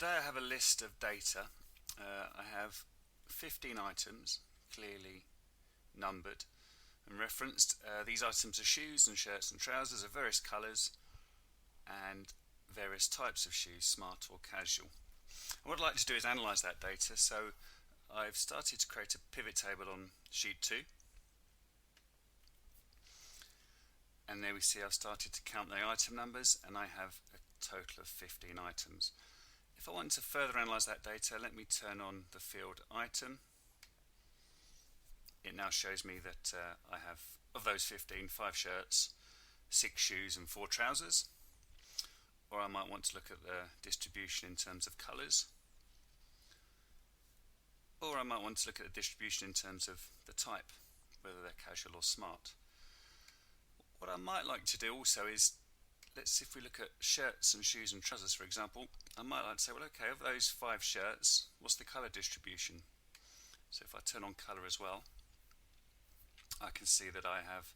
Today I have a list of data. I have 15 items, clearly numbered and referenced. These items are shoes and shirts and trousers of various colours and various types of shoes, smart or casual. And what I'd like to do is analyse that data, so I've started to create a pivot table on sheet 2. And there we see I've started to count the item numbers, and I have a total of 15 items. If I want to further analyse that data, let me turn on the field item. It now shows me that I have, of those 15, 5 shirts, 6 shoes and 4 trousers. Or I might want to look at the distribution in terms of colours. Or I might want to look at the distribution in terms of the type, whether they're casual or smart. What I might like to do also is, if we look at shirts and shoes and trousers, for example, I might like to say, well, okay, of those 5 shirts, what's the colour distribution? So if I turn on colour as well, I can see that I have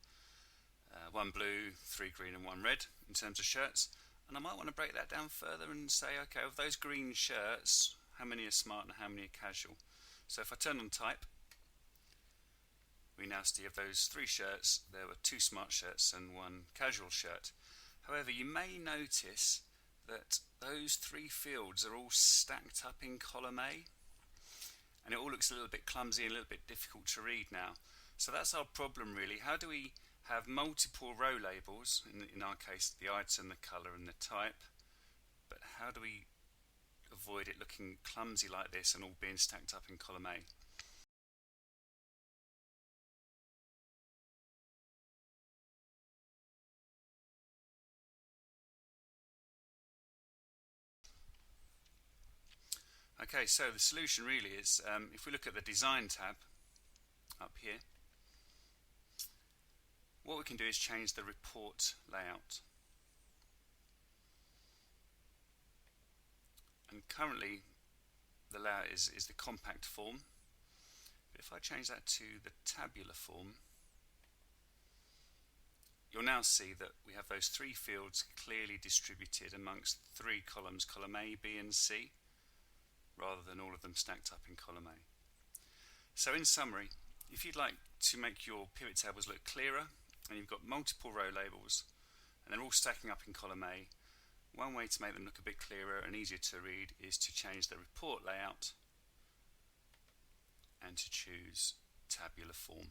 1 blue, 3 green and 1 red in terms of shirts. And I might want to break that down further and say, okay, of those green shirts, how many are smart and how many are casual? So if I turn on type, we now see of those 3 shirts, there were 2 smart shirts and 1 casual shirt. However, you may notice that those 3 fields are all stacked up in column A, and it all looks a little bit clumsy and a little bit difficult to read now. So that's our problem really. How do we have multiple row labels, in our case the item, the colour and the type, but how do we avoid it looking clumsy like this and all being stacked up in column A? Okay, so the solution really is, if we look at the design tab up here, what we can do is change the report layout. And currently the layout is the compact form. But if I change that to the tabular form, you'll now see that we have those 3 fields clearly distributed amongst 3 columns, column A, B and C, rather than all of them stacked up in column A. So in summary, if you'd like to make your pivot tables look clearer, and you've got multiple row labels, and they're all stacking up in column A, one way to make them look a bit clearer and easier to read is to change the report layout and to choose tabular form.